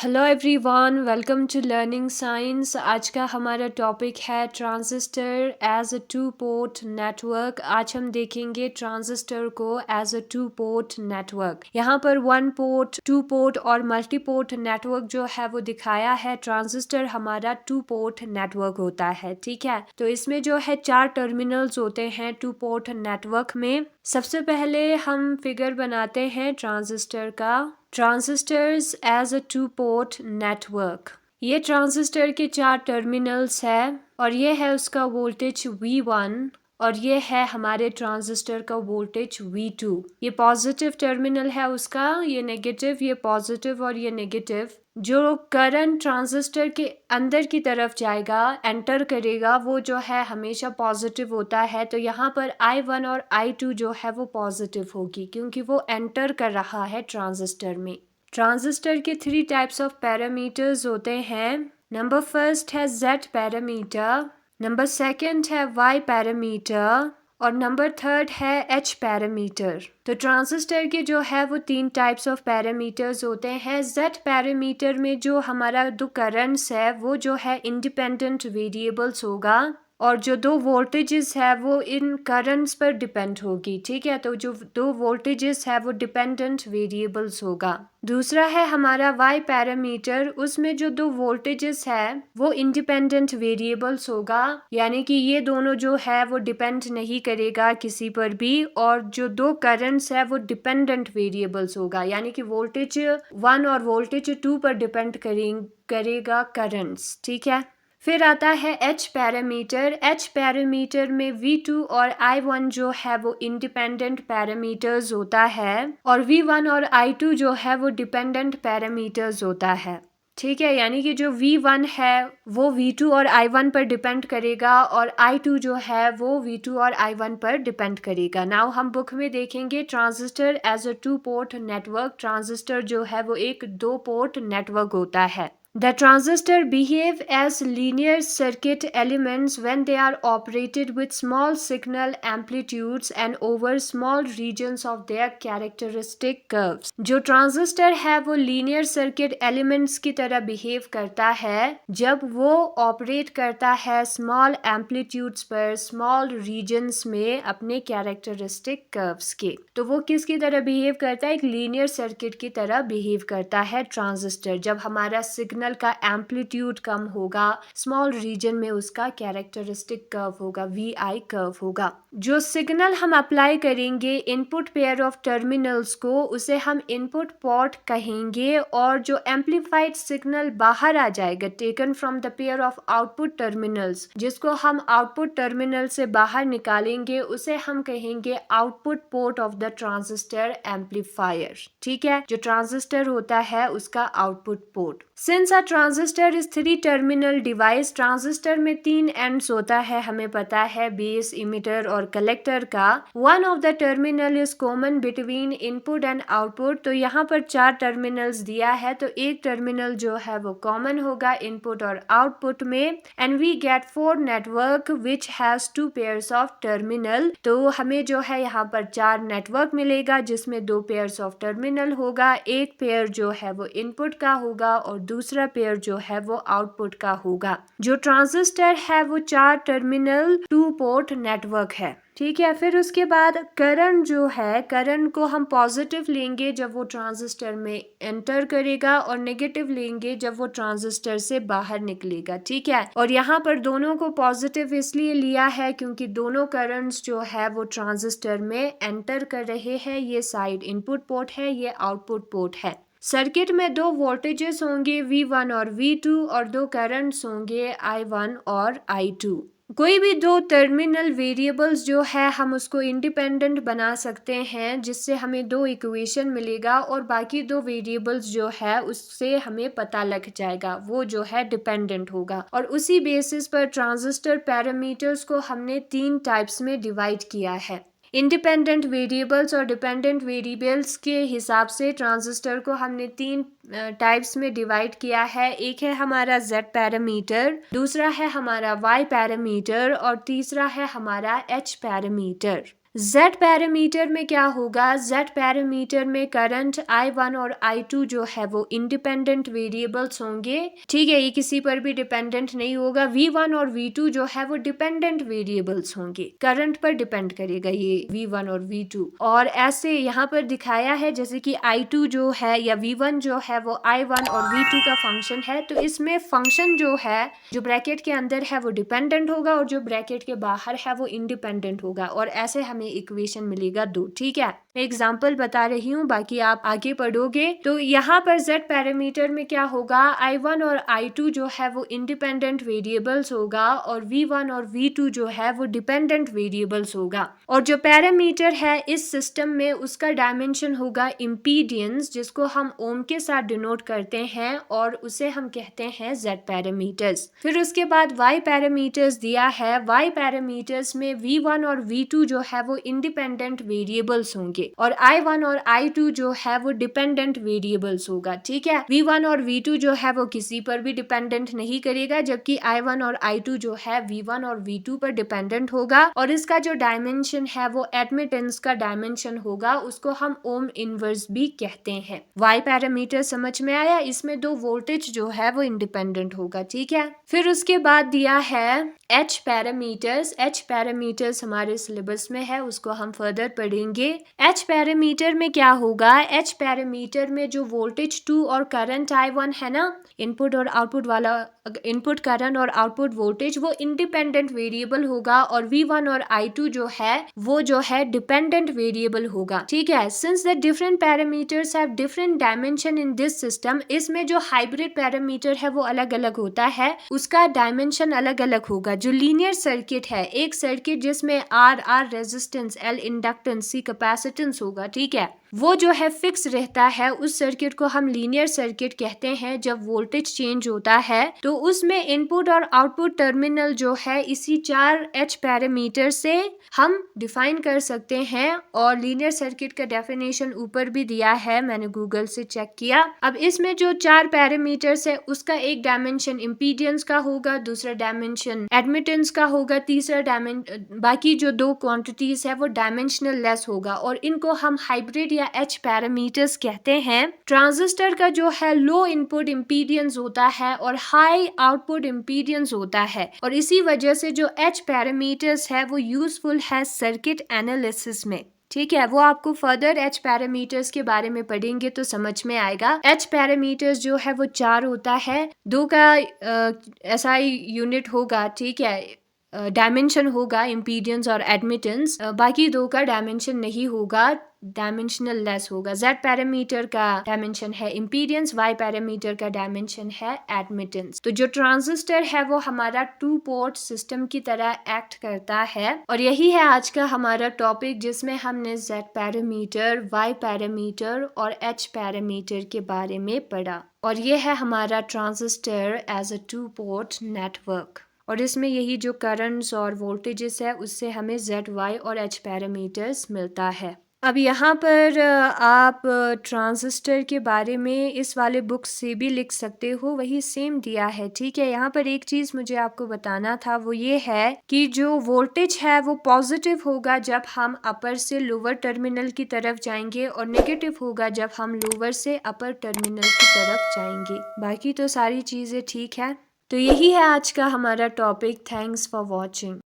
Hello everyone, welcome to learning science. आज का हमारा टॉपिक है transistor as a two port network. आज हम देखेंगे ट्रांजिस्टर को as a two port network. यहाँ पर वन पोर्ट, टू पोर्ट और मल्टी पोर्ट नेटवर्क जो है वो दिखाया है। ट्रांजिस्टर हमारा टू पोर्ट नेटवर्क होता है, ठीक है। तो इसमें जो है 4 टर्मिनल्स होते हैं टू पोर्ट नेटवर्क में। सबसे पहले हम फिगर बनाते हैं ट्रांजिस्टर का। Transistors as a two port network. ये ट्रांजिस्टर के 4 टर्मिनल्स है और ये है उसका वोल्टेज V1 और ये है हमारे ट्रांजिस्टर का वोल्टेज V2। ये पॉजिटिव टर्मिनल है उसका, ये नेगेटिव, ये पॉजिटिव और ये नेगेटिव। जो करंट ट्रांजिस्टर के अंदर की तरफ जाएगा, एंटर करेगा, वो जो है हमेशा पॉजिटिव होता है। तो यहाँ पर I1 और I2 जो है वो पॉजिटिव होगी क्योंकि वो एंटर कर रहा है ट्रांजिस्टर में। ट्रांजिस्टर के 3 टाइप्स ऑफ पैरामीटर्स होते हैं। नंबर फर्स्ट है Z पैरामीटर, नंबर सेकंड है Y पैरामीटर और नंबर थर्ड है H पैरामीटर। तो ट्रांजिस्टर के जो है वो 3 टाइप्स ऑफ पैरामीटर्स होते हैं। Z पैरामीटर में जो हमारा दो करंट्स है वो जो है इंडिपेंडेंट वेरिएबल्स होगा और जो दो वोल्टेजेस है वो इन करंट्स पर डिपेंड होगी, ठीक है। तो जो दो वोल्टेजेस है वो डिपेंडेंट वेरिएबल्स होगा। दूसरा है हमारा Y पैरामीटर, उसमें जो दो वोल्टेजेस है वो इंडिपेंडेंट वेरिएबल्स होगा, यानी कि ये दोनों जो है वो डिपेंड नहीं करेगा किसी पर भी। और जो दो करंट्स है वो डिपेंडेंट वेरिएबल्स होगा, यानी कि वोल्टेज 1 और वोल्टेज 2 पर डिपेंड करेगा करंट्स, ठीक है। फिर आता है H पैरामीटर। H पैरामीटर में V2 और I1 जो है वो इंडिपेंडेंट पैरामीटर्स होता है और V1 और I2 जो है वो डिपेंडेंट पैरामीटर्स होता है, ठीक है। यानी कि जो V1 है वो V2 और I1 पर डिपेंड करेगा और I2 जो है वो V2 और I1 पर डिपेंड करेगा। नाउ हम बुक में देखेंगे transistor as a two port network. Transistor जो है वो एक दो पोर्ट नेटवर्क होता है। The transistor behave as linear circuit elements when they are operated with small signal amplitudes and over small regions of their characteristic curves। जो transistor है वो लीनियर सर्किट एलिमेंट्स की तरह बिहेव करता है जब वो ऑपरेट करता है स्मॉल एम्पलीट्यूड्स पर, स्मॉल रीजन्स में अपने कैरेक्टरिस्टिक कर्व्स के। तो वो किसकी तरह बिहेव करता है? एक लीनियर सर्किट की तरह बिहेव करता है ट्रांजिस्टर। जब हमारा सिग्नल का एम्पलीट्यूड कम होगा, स्मॉल रीजन में उसका कैरेक्टरिस्टिक कर्व होगा, VI कर्व होगा। जो सिग्नल हम अप्लाई करेंगे इनपुट पेयर ऑफ टर्मिनल्स को, उसे हम इनपुट पोर्ट कहेंगे और जो एम्पलीफाइड सिग्नल बाहर आ जाएगा taken from the pair of output terminals, जिसको हम आउटपुट टर्मिनल से बाहर निकालेंगे, उसे हम कहेंगे output port of the transistor amplifier, ठीक है। जो ट्रांजिस्टर होता है उसका output port. Since a transistor is 3 terminal device, transistor में 3 एंड्स होता है, हमें पता है, बेस, इमिटर और कलेक्टर का। One of the terminal is common between input and output. तो यहाँ पर 4 टर्मिनल्स दिया है, तो एक टर्मिनल जो है वो कॉमन होगा इनपुट और आउटपुट में। And we get 4 network which has 2 pairs of terminal. तो हमें जो है यहाँ पर 4 नेटवर्क मिलेगा जिसमें 2 पेयर्स ऑफ टर्मिनल होगा। एक पेयर जो है वो इनपुट का होगा और दूसरा पेयर जो है वो आउटपुट का होगा। जो ट्रांजिस्टर है वो 4 टर्मिनल टू पोर्ट नेटवर्क है, ठीक है। फिर उसके बाद करंट जो है, करंट को हम पॉजिटिव लेंगे जब वो ट्रांजिस्टर में एंटर करेगा और नेगेटिव लेंगे जब वो ट्रांजिस्टर से बाहर निकलेगा, ठीक है। और यहाँ पर दोनों को पॉजिटिव इसलिए लिया है क्योंकि दोनों करंट्स जो है वो ट्रांजिस्टर में एंटर कर रहे हैं। ये साइड इनपुट पोर्ट है, ये आउटपुट पोर्ट है। सर्किट में 2 वोल्टेजेस होंगे V1 और V2 और 2 करंट्स होंगे I1 और I2। कोई भी 2 टर्मिनल वेरिएबल्स जो है हम उसको इंडिपेंडेंट बना सकते हैं, जिससे हमें 2 इक्वेशन मिलेगा और बाकी 2 वेरिएबल्स जो है उससे हमें पता लग जाएगा, वो जो है डिपेंडेंट होगा। और उसी बेसिस पर ट्रांजिस्टर पैरामीटर्स को हमने 3 टाइप्स में डिवाइड किया है। इंडिपेंडेंट वेरिएबल्स और डिपेंडेंट वेरिएबल्स के हिसाब से ट्रांजिस्टर को हमने 3 टाइप्स में डिवाइड किया है। एक है हमारा Z पैरामीटर, दूसरा है हमारा Y पैरामीटर और तीसरा है हमारा H पैरामीटर। जेड पैरामीटर में क्या होगा, जेड पैरामीटर में करंट I1 और I2 जो है वो इंडिपेंडेंट वेरिएबल्स होंगे, ठीक है, ये किसी पर भी डिपेंडेंट नहीं होगा। V1 और V2 जो है वो डिपेंडेंट वेरिएबल्स होंगे, करंट पर डिपेंड करेगा ये V1 और V2। और ऐसे यहाँ पर दिखाया है जैसे कि I2 जो है या V1 जो है वो I1 और V2 का फंक्शन है, तो इसमें फंक्शन जो है जो ब्रैकेट के अंदर है वो डिपेंडेंट होगा और जो ब्रैकेट के बाहर है वो इंडिपेंडेंट होगा, और ऐसे हमें इक्वेशन मिलेगा 2। ठीक है, मैं एग्जांपल बता रही हूँ, बाकी आप आगे पढ़ोगे। तो यहाँ पर Z पैरामीटर में क्या होगा, I1 और I2 जो है वो इंडिपेंडेंट वेरिएबल्स होगा और V1 और V2 जो है वो डिपेंडेंट वेरिएबल्स होगा। और जो पैरामीटर है इस सिस्टम में उसका डायमेंशन होगा इम्पीडियंस, जिसको हम ओम के साथ डिनोट करते हैं और उसे हम कहते हैं Z पैरामीटर्स। फिर उसके बाद Y पैरामीटर्स दिया है, Y पैरामीटर्स में V1 और V2 जो है वो इंडिपेंडेंट वेरिएबल्स होंगे और I1 और I2 जो है वो डिपेंडेंट वेरिएबल्स होगा। ठीक है, V1 और V2 जो है वो किसी पर भी डिपेंडेंट नहीं करेगा, जबकि I1 और I2 जो है V1 और V2 पर डिपेंडेंट होगा और इसका जो डायमेंशन है वो एडमिटेंस का डायमेंशन होगा, उसको हम ओम इनवर्स भी कहते हैं। Y पैरामीटर समझ में आया, इसमें 2 वोल्टेज जो है वो इंडिपेंडेंट होगा। ठीक है, फिर उसके बाद दिया है H पैरामीटर्स। H पैरामीटर्स हमारे सिलेबस में है, उसको हम फर्दर पढ़ेंगे। H पैरामीटर में क्या होगा, H पैरामीटर में जो वोल्टेज 2 और करंट I1 है ना, इनपुट और आउटपुट वाला इनपुट करंट और आउटपुट वोल्टेज, वो इंडिपेंडेंट वेरिएबल होगा और V1 और I2 जो है वो जो है डिपेंडेंट वेरिएबल होगा। ठीक है, since the different parameters have different dimension in this system, इसमें जो हाइब्रिड पैरामीटर है वो अलग अलग होता है, उसका डायमेंशन अलग अलग होगा। जो लीनियर सर्किट है, एक सर्किट जिसमें R resistance, L inductance, C capacitance होगा, ठीक है, वो जो है फिक्स रहता है, उस सर्किट को हम लीनियर सर्किट कहते हैं। जब वोल्टेज चेंज होता है तो उसमें इनपुट और आउटपुट टर्मिनल जो है इसी 4 H पैरामीटर से हम डिफाइन कर सकते हैं और लीनियर सर्किट का डेफिनेशन ऊपर भी दिया है, मैंने गूगल से चेक किया। अब इसमें जो 4 पैरामीटर्स है उसका एक डायमेंशन इम्पीडियंस का होगा, दूसरा डायमेंशन एडमिटेंस का होगा, तीसरा बाकी जो 2 क्वांटिटीज है वो डायमेंशनल लेस होगा और इनको हम हाइब्रिड या H पैरामीटर्स कहते हैं। ट्रांजिस्टर का जो है लो इनपुट इम्पीडियंस होता है और हाई आउटपुट इम्पीडियंस होता है और इसी वजह से जो H पैरामीटर्स है वो यूजफुल है सर्किट एनालिसिस में। ठीक है, वो आपको फर्दर H पैरामीटर्स के बारे में पढ़ेंगे तो समझ में आएगा। H पैरामीटर्स जो है वो 4 होता है, 2 का SI यूनिट होगा, ठीक है, डायमेंशन होगा इम्पीडियंस और एडमिटेंस, बाकी 2 का डायमेंशन नहीं होगा, डायमेंशनल लेस होगा। Z पैरामीटर का डायमेंशन है इम्पीडियंस, Y पैरामीटर का डायमेंशन है एडमिटेंस। तो जो ट्रांजिस्टर है वो हमारा 2 पोर्ट सिस्टम की तरह एक्ट करता है और यही है आज का हमारा टॉपिक, जिसमें हमने Z पैरामीटर, Y पैरामीटर और H पैरामीटर के बारे में पढ़ा और ये है हमारा transistor as a 2 port network. और इसमें यही जो करंट्स और वोल्टेजेस है उससे हमें Z, Y और H पैरामीटर्स मिलता है। अब यहाँ पर आप ट्रांजिस्टर के बारे में इस वाले बुक से भी लिख सकते हो, वही सेम दिया है। ठीक है, यहाँ पर एक चीज़ मुझे आपको बताना था, वो ये है कि जो वोल्टेज है वो पॉजिटिव होगा जब हम अपर से लोअर टर्मिनल की तरफ जाएंगे और नेगेटिव होगा जब हम लोअर से अपर टर्मिनल की तरफ जाएंगे। बाकी तो सारी चीज़ें ठीक है। तो यही है आज का हमारा टॉपिक। Thanks for watching.